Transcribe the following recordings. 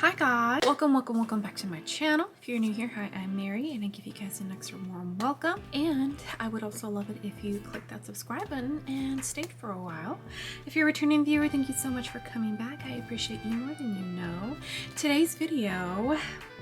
Hi guys, welcome back to my channel. If you're new here, hi, I'm Mary and I give you guys an extra warm welcome, and I would also love it if you click that subscribe button and stayed for a while. If you're a returning viewer, thank you so much for coming back. I appreciate you more than you know. Today's video,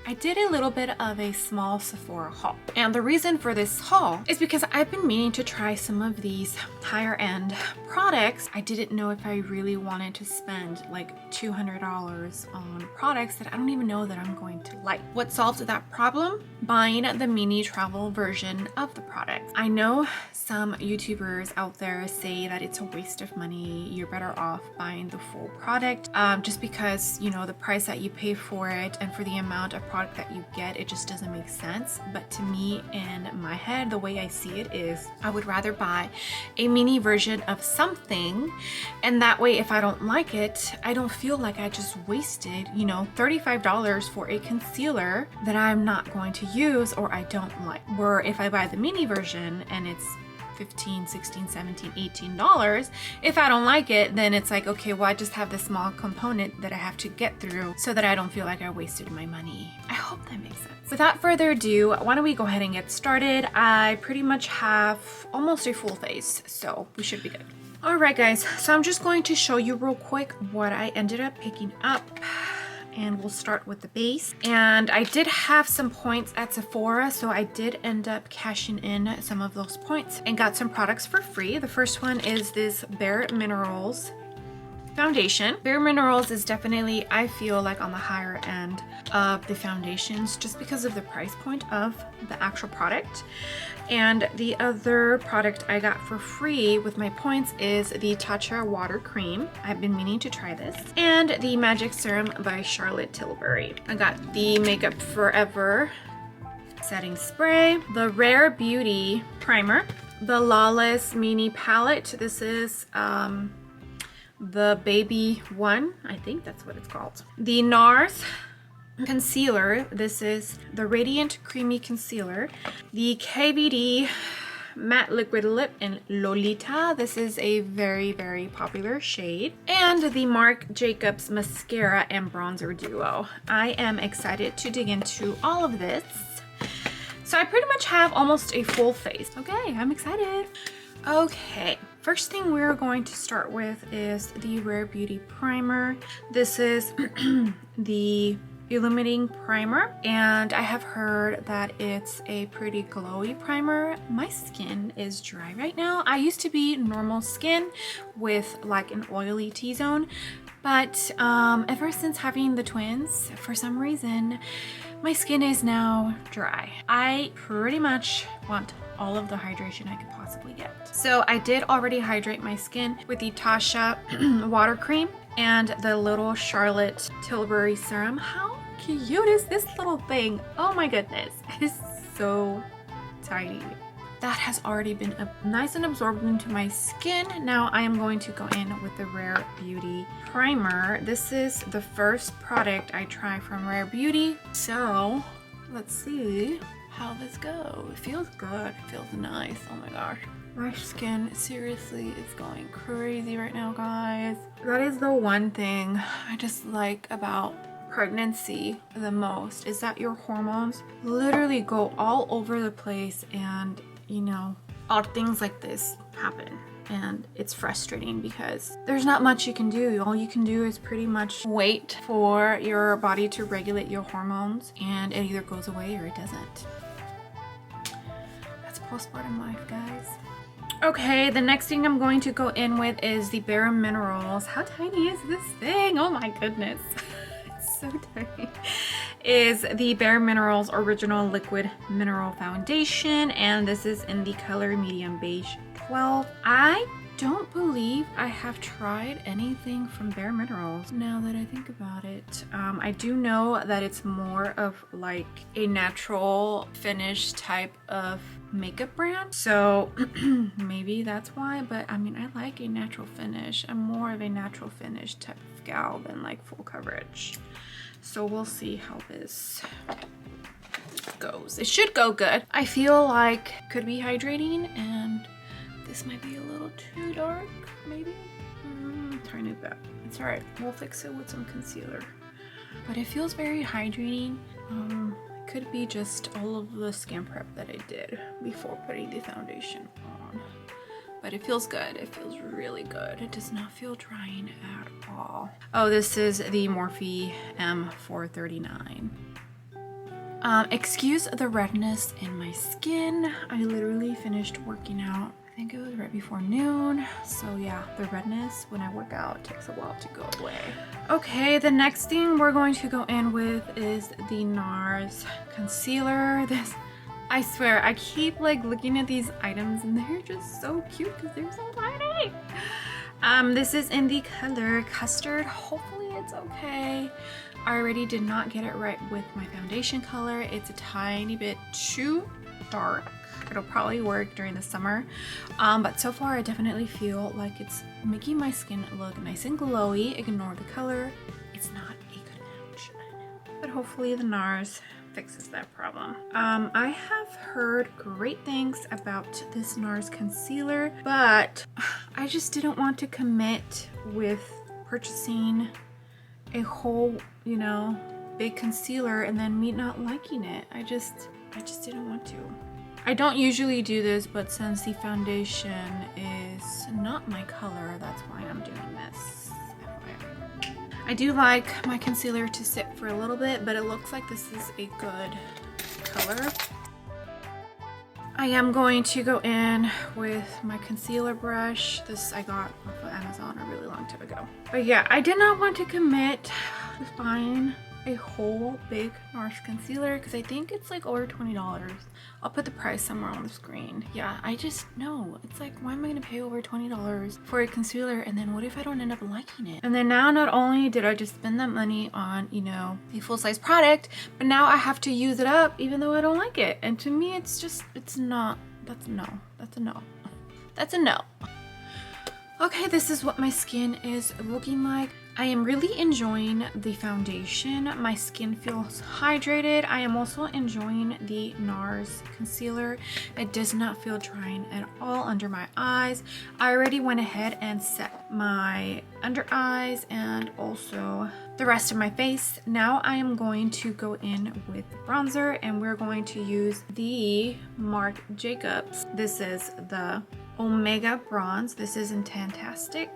I did a little bit of a small Sephora haul, and the reason for this haul is because I've been meaning to try some of these higher end products. I didn't know if I really wanted to spend like $200 on products that I don't even know that I'm going to like. What solved that problem? Buying the mini travel version of the product. I know some YouTubers out there say that it's a waste of money. You're better off buying the full product just because, you know, the price that you pay for it and for the amount of product that you get, it just doesn't make sense. But to me, in my head, the way I see it is I would rather buy a mini version of something, and that way if I don't like it, I don't feel like I just wasted, you know, $35 for a concealer that I'm not going to use or I don't like. Or if I buy the mini version and it's $15, $16, $17, $18. If I don't like it, then it's like, okay, well, I just have this small component that I have to get through so that I don't feel like I wasted my money. I hope that makes sense. Without further ado, why don't we go ahead and get started? I pretty much have almost a full face, so we should be good. All right, guys, so I'm just going to show you real quick what I ended up picking up. And we'll start with the base. And I did have some points at Sephora, so I did end up cashing in some of those points and got some products for free. The first one is this Bare Minerals foundation. Bare Minerals is definitely, I feel like, on the higher end of the foundations just because of the price point of the actual product. And the other product I got for free with my points is the Tatcha water cream. I've been meaning to try this. And the Magic Serum by Charlotte Tilbury. I got the Makeup Forever setting spray, the Rare Beauty primer, the Lawless mini palette. This is the baby one, I think that's what it's called. The NARS concealer. This is the Radiant Creamy Concealer. The KVD Matte Liquid Lip in Lolita. This is a very popular shade. And the Marc Jacobs Mascara and Bronzer Duo. I am excited to dig into all of this. So I pretty much have almost a full face. Okay, I'm excited. Okay, first thing we're going to start with is the Rare Beauty primer. This is the Illuminating primer, and I have heard that it's a pretty glowy primer. My skin is dry right now. I used to be normal skin with like an oily T-zone, but ever since having the twins, for some reason my skin is now dry. I pretty much want all of the hydration I could possibly get. So I did already hydrate my skin with the Tatcha water cream and the little Charlotte Tilbury serum. How cute is this little thing? Oh my goodness, it is so tiny. That has already been nice and absorbed into my skin. Now I am going to go in with the Rare Beauty primer. This is the first product I try from Rare Beauty. So let's see how this goes. It feels good, it feels nice. Oh my gosh. My skin seriously is going crazy right now, guys. That is the one thing I just like about pregnancy the most, is that your hormones literally go all over the place, and you know, odd things like this happen, and it's frustrating because there's not much you can do. All you can do is pretty much wait for your body to regulate your hormones, and it either goes away or it doesn't. That's postpartum life, guys. Okay, the next thing I'm going to go in with is the Bare Minerals. How tiny is this thing? Oh my goodness. It's so tiny. Is the Bare Minerals Original Liquid Mineral Foundation, and this is in the color Medium Beige 12. I don't believe I have tried anything from Bare Minerals now that I think about it. I do know that it's more of like a natural finish type of makeup brand, so maybe that's why, but I mean, I like a natural finish. I'm more of a natural finish type of gal than like full coverage. So we'll see how this goes. It should go good. I feel like it could be hydrating, and this might be a little too dark, maybe. Tiny bit. It's all right. We'll fix it with some concealer. but it feels very hydrating. Could be just all of the skin prep that I did before putting the foundation on. But it feels good. It feels really good. It does not feel drying at all. Oh, this is the Morphe M439. Excuse the redness in my skin. I literally finished working out. I think it was right before noon. So yeah, the redness when I work out takes a while to go away. Okay, the next thing we're going to go in with is the NARS concealer. This, I swear, I keep like looking at these items and they're just so cute because they're so tiny. This is in the color Custard. Hopefully it's okay. I already did not get it right with my foundation color. It's a tiny bit too dark. It'll probably work during the summer, but so far I definitely feel like it's making my skin look nice and glowy. Ignore the color, it's not a good match, but hopefully the NARS fixes that problem. I have heard great things about this NARS concealer, but I just didn't want to commit with purchasing a whole, you know, big concealer and then me not liking it. I just didn't want to. I don't usually do this, but since the foundation is not my color, that's why I'm doing this. FYI. I do like my concealer to sit for a little bit, but it looks like this is a good color. I am going to go in with my concealer brush. This I got off of Amazon a really long time ago. But yeah, I did not want to commit to buying a whole big NARS concealer because I think it's like over $20. I'll put the price somewhere on the screen. Yeah, I just know. It's like, why am I gonna pay over $20 for a concealer and then what if I don't end up liking it? And then now not only did I just spend that money on, you know, a full-size product, but now I have to use it up even though I don't like it. And to me, it's just, it's not, that's a no. That's a no. That's a no. Okay, this is what my skin is looking like. I am really enjoying the foundation. My skin feels hydrated. I am also enjoying the NARS concealer. It does not feel drying at all under my eyes. I already went ahead and set my under eyes and also the rest of my face. Now I am going to go in with bronzer and we're going to use the Marc Jacobs. This is the Omega Bronze. This is in Tantastic.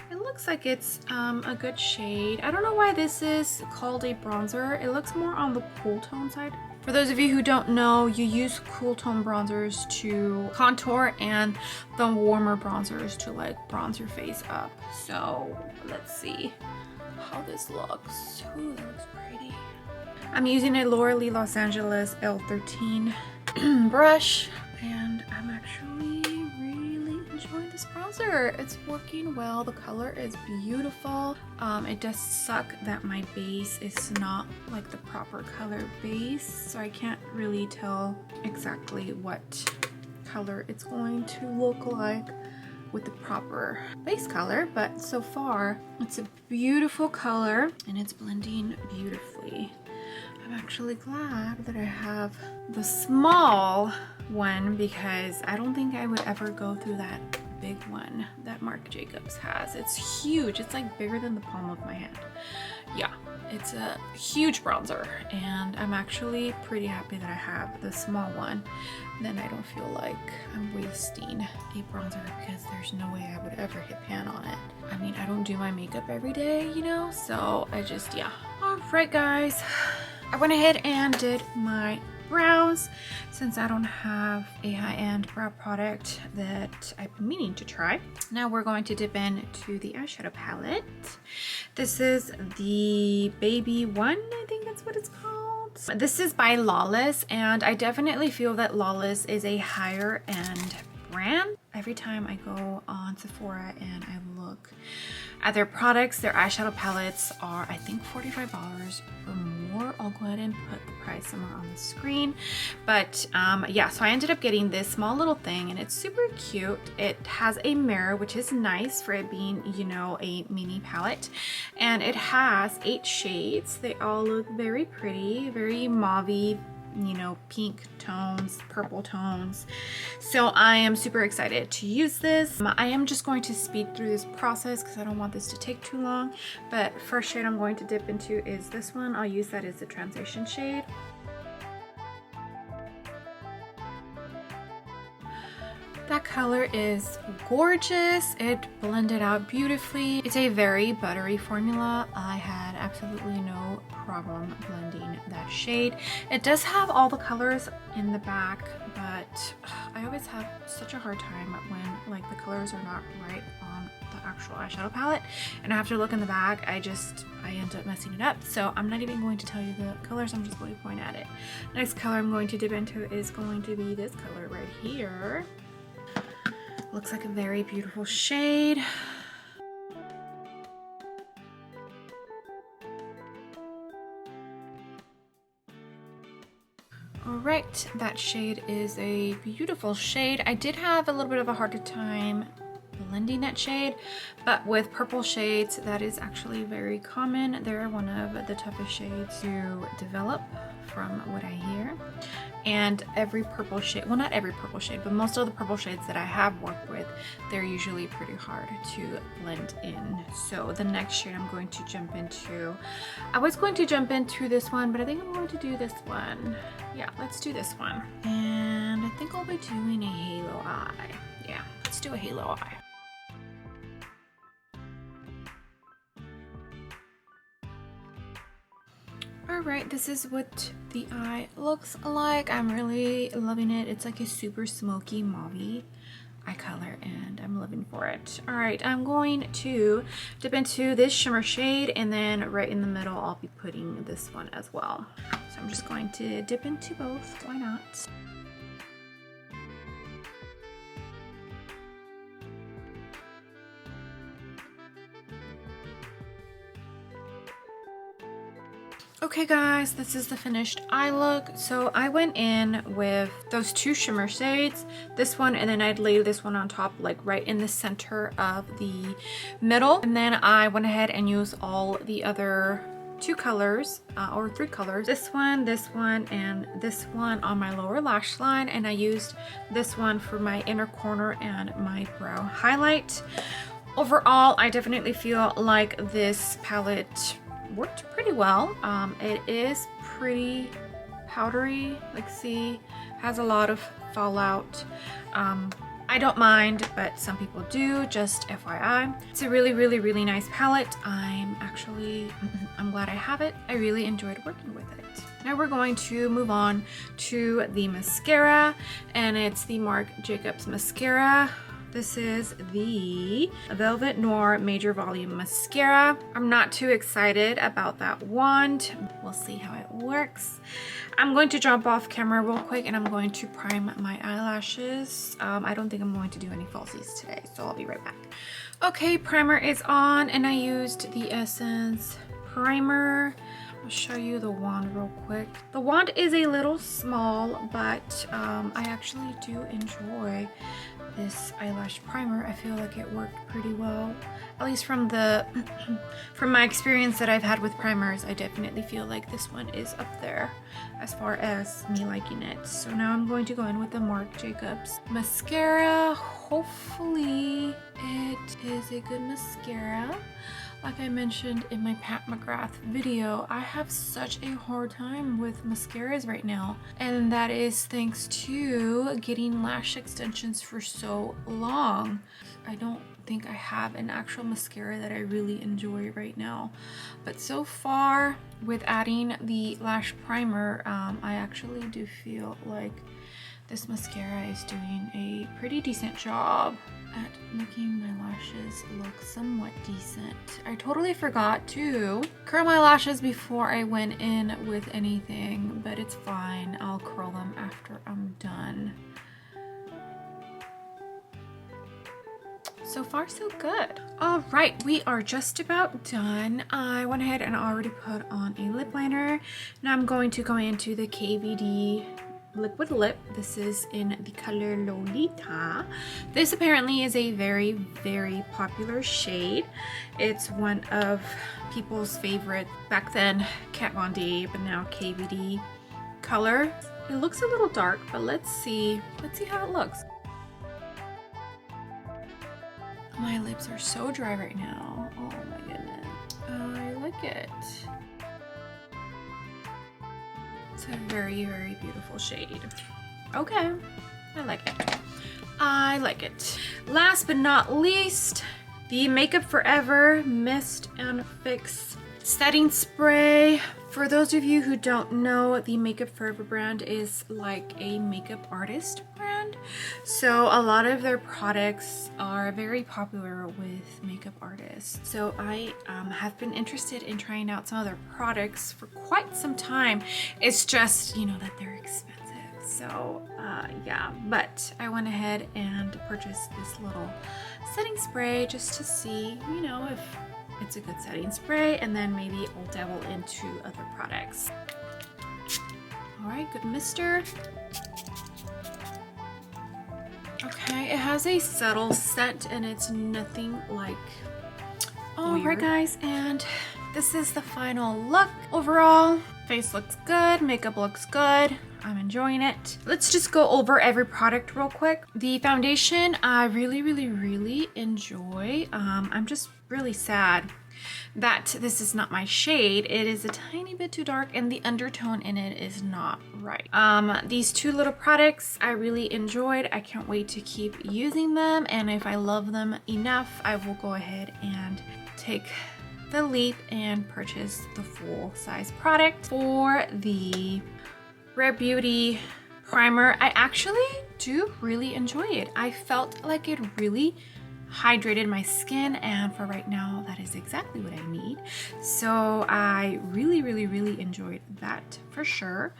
It looks like it's a good shade. I don't know why this is called a bronzer. It looks more on the cool tone side. For those of you who don't know, you use cool tone bronzers to contour and the warmer bronzers to like bronze your face up. So let's see how this looks. Ooh, that looks pretty. I'm using a Laura Lee Los Angeles L13 brush and I'm actually enjoying this bronzer. It's working well. The color is beautiful. It does suck that my base is not like the proper color base, so I can't really tell exactly what color it's going to look like with the proper base color, but so far it's a beautiful color and it's blending beautifully. I'm actually glad that I have the small one because I don't think I would ever go through that big one that Marc Jacobs has. It's huge. It's like bigger than the palm of my hand. Yeah, it's a huge bronzer and I'm actually pretty happy that I have the small one. Then I don't feel like I'm wasting a bronzer because there's no way I would ever hit pan on it. I mean, I don't do my makeup every day, you know, so I just, yeah. All right, guys. I went ahead and did my brows since I don't have a high-end brow product that I've been meaning to try. Now we're going to dip into the eyeshadow palette. This is the Baby One, I think that's what it's called. This is by Lawless and I definitely feel that Lawless is a higher end brand. Every time I go on Sephora and I look at their products, their eyeshadow palettes are, I think, $45 or more. I'll go ahead and put the price somewhere on the screen. But yeah, so I ended up getting this small little thing and it's super cute. It has a mirror, which is nice for it being, you know, a mini palette. And it has 8 shades. They all look very pretty, very mauvey you know, pink tones, purple tones. So I am super excited to use this. I am just going to speed through this process because I don't want this to take too long. But first shade I'm going to dip into is this one. I'll use that as the transition shade. That color is gorgeous. It blended out beautifully. It's a very buttery formula. I had absolutely no problem blending that shade. It does have all the colors in the back, but I always have such a hard time when like the colors are not right on the actual eyeshadow palette and I have to look in the back. I end up messing it up. So I'm not even going to tell you the colors, I'm just going to point at it. Next color I'm going to dip into is going to be this color right here. Looks like a very beautiful shade. All right, that shade is a beautiful shade. I did have a little bit of a harder time blending that shade, but with purple shades, that is actually very common. They're one of the toughest shades to develop from what I hear. And every purple shade, well, not every purple shade, but most of the purple shades that I have worked with, they're usually pretty hard to blend in. So the next shade I'm going to jump into, I was going to jump into this one, but I think I'm going to do this one. Yeah, let's do this one. And I think I'll be doing a halo eye. Yeah, let's do a halo eye. Alright, this is what the eye looks like. I'm really loving it. It's like a super smoky mauve eye color and I'm living for it. Alright, I'm going to dip into this shimmer shade and then right in the middle I'll be putting this one as well. So I'm just going to dip into both. Why not? Okay guys, this is the finished eye look. So I went in with those two shimmer shades, this one, and then I'd lay this one on top, like right in the center of the middle. And then I went ahead and used all the other two colors or three colors, this one, and this one on my lower lash line. And I used this one for my inner corner and my brow highlight. Overall, I definitely feel like this palette worked pretty well. It is pretty powdery, like see, has a lot of fallout. I don't mind, but some people do, just FYI. It's a really nice palette. I'm glad I have it. I really enjoyed working with it. Now we're going to move on to the mascara, and it's the Marc Jacobs mascara. This is the Velvet Noir Major Volume Mascara. I'm not too excited about that wand. We'll see how it works. I'm going to jump off camera real quick and I'm going to prime my eyelashes. I don't think I'm going to do any falsies today, so I'll be right back. Okay, primer is on and I used the Essence primer. I'll show you the wand real quick. The wand is a little small, but I actually do enjoy this eyelash primer. I feel like it worked pretty well, at least from the from my experience that I've had with primers. I definitely feel like this one is up there as far as me liking it. So now I'm going to go in with the Marc Jacobs mascara. Hopefully it is a good mascara. Like I mentioned in my Pat McGrath video, I have such a hard time with mascaras right now, and that is thanks to getting lash extensions for so long. I don't think I have an actual mascara that I really enjoy right now, but so far with adding the lash primer, I actually do feel like this mascara is doing a pretty decent job at making my lashes look somewhat decent. I totally forgot to curl my lashes before I went in with anything, but it's fine. I'll curl them after I'm done. So far, so good. All right, we are just about done. I went ahead and already put on a lip liner. Now I'm going to go into the KVD liquid lip. This is in the color Lolita. This apparently is a very popular shade. It's one of people's favorite back then, Kat Von D, but now KVD color. It looks a little dark, but let's see how it looks. My lips are so dry right now. Oh my goodness. I like it. It's a very, very beautiful shade. Okay, I like it. I like it. Last but not least, the Makeup Forever Mist and Fix Setting Spray. For those of you who don't know, the Makeup Forever brand is like a makeup artist brand. So a lot of their products are very popular with makeup artists. So I have been interested in trying out some of their products for quite some time. It's just, you know, that they're expensive. So yeah, but I went ahead and purchased this little setting spray just to see, you know, if it's a good setting spray, and then maybe I'll dabble into other products. All right, good mister. Okay, it has a subtle scent and it's nothing like all right, guys, and this is the final look. Overall, face looks good, makeup looks good. I'm enjoying it. Let's just go over every product real quick. The foundation, I really, really, really enjoy. I'm just really sad that this is not my shade. It is a tiny bit too dark and the undertone in it is not right. These two little products I really enjoyed. I can't wait to keep using them, and if I love them enough, I will go ahead and take the leap and purchase the full size product. For the Rare Beauty primer, I actually do really enjoy it. I felt like it really hydrated my skin, and for right now that is exactly what I need. So I really, really, really enjoyed that for sure.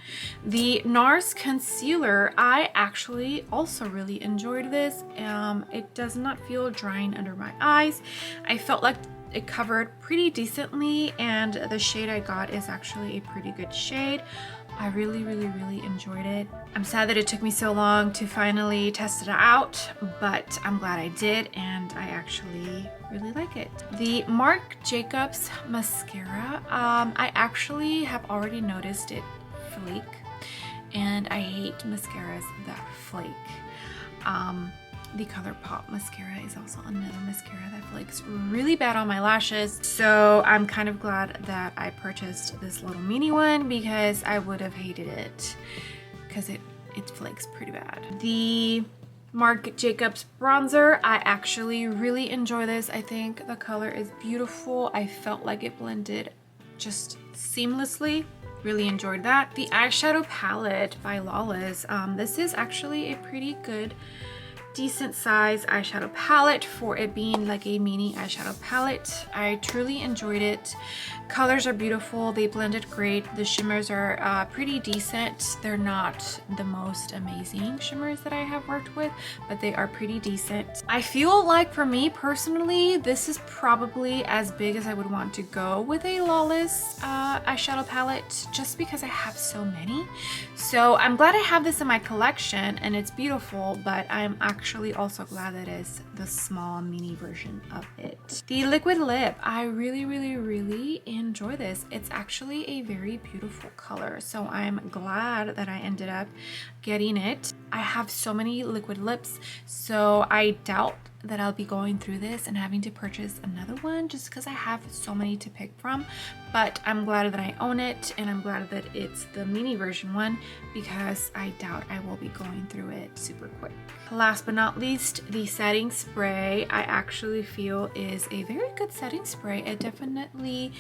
The NARS concealer, I actually also really enjoyed this. It does not feel drying under my eyes. I felt like it covered pretty decently, and the shade I got is actually a pretty good shade. I really, really, really enjoyed it. I'm sad that it took me so long to finally test it out, but I'm glad I did, and I actually really like it. The Marc Jacobs mascara, I actually have already noticed it flake, and I hate mascaras that flake. The ColourPop mascara is also another mascara that flakes really bad on my lashes. So I'm kind of glad that I purchased this little mini one, because I would have hated it because it flakes pretty bad. The Marc Jacobs bronzer, I actually really enjoy this. I think the color is beautiful. I felt like it blended just seamlessly. Really enjoyed that. The eyeshadow palette by Lawless, this is actually a pretty good decent size eyeshadow palette for it being like a mini eyeshadow palette. I truly enjoyed it. Colors are beautiful, they blended great. The shimmers are pretty decent. They're not the most amazing shimmers that I have worked with, but they are pretty decent. I feel like for me personally, this is probably as big as I would want to go with a Lawless eyeshadow palette, just because I have so many. So I'm glad I have this in my collection and it's beautiful, but I'm actually also glad that it's the small mini version of it. The liquid lip, I really, really, really enjoy this. It's actually a very beautiful color, so I'm glad that I ended up getting it. I have so many liquid lips, so I doubt that I'll be going through this and having to purchase another one, just because I have so many to pick from. But I'm glad that I own it, and I'm glad that it's the mini version one, because I doubt I will be going through it super quick. Last but not least, the setting spray, I actually feel is a very good setting spray. It definitely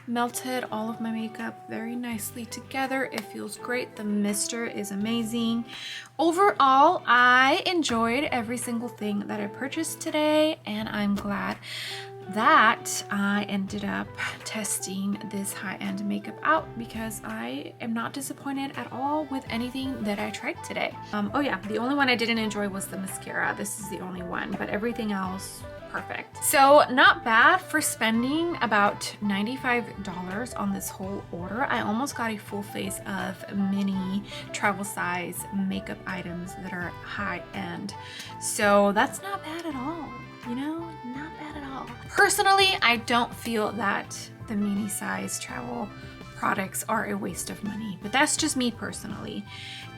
melted all of my makeup very nicely together. It feels great. The mister is amazing. Overall, I enjoyed every single thing that I purchased today, and I'm glad that I ended up testing this high-end makeup out, because I am not disappointed at all with anything that I tried today. Oh yeah, the only one I didn't enjoy was the mascara. This is the only one, but everything else perfect. So not bad for spending about $95 on this whole order. I almost got a full face of mini travel size makeup items that are high end. So that's not bad at all, you know, not bad at all. Personally, I don't feel that the mini size travel products are a waste of money, but that's just me personally.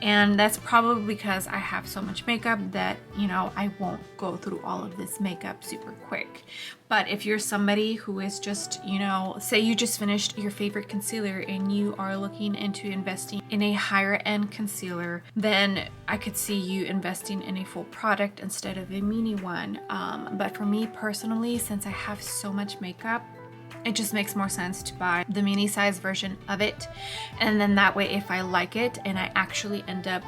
And that's probably because I have so much makeup that, you know, I won't go through all of this makeup super quick. But if you're somebody who is just, you know, say you just finished your favorite concealer and you are looking into investing in a higher end concealer, then I could see you investing in a full product instead of a mini one. But for me personally, since I have so much makeup, it just makes more sense to buy the mini size version of it. And then that way, if I like it and I actually end up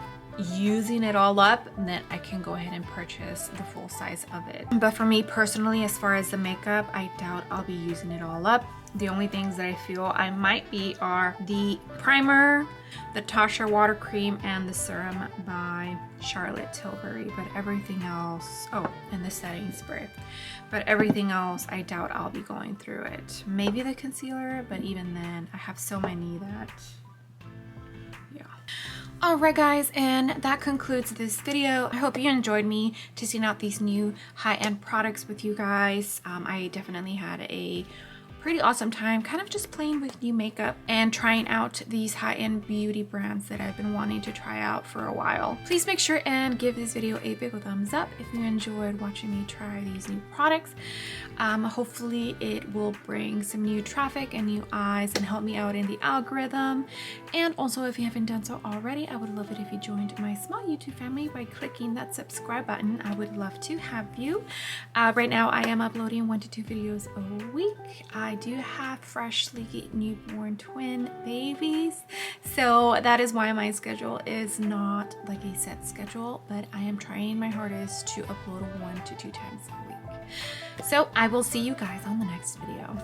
using it all up, then I can go ahead and purchase the full size of it. But for me personally, as far as the makeup, I doubt I'll be using it all up. The only things that I feel I might be are the primer, the Tatcha water cream, and the serum by Charlotte Tilbury. But everything else, oh, and the setting spray. But everything else, I doubt I'll be going through it. Maybe the concealer, but even then, I have so many that, yeah. Alright guys, and that concludes this video. I hope you enjoyed me testing out these new high-end products with you guys. I definitely had a pretty awesome time kind of just playing with new makeup and trying out these high-end beauty brands that I've been wanting to try out for a while. Please make sure and give this video a big thumbs up if you enjoyed watching me try these new products. Hopefully it will bring some new traffic and new eyes and help me out in the algorithm. And also, if you haven't done so already, I would love it if you joined my small YouTube family by clicking that subscribe button. I would love to have you. Right now I am uploading 1 to 2 videos a week. I do have freshly newborn twin babies, so that is why my schedule is not like a set schedule, but I am trying my hardest to upload 1 to 2 times a week. So I will see you guys on the next video.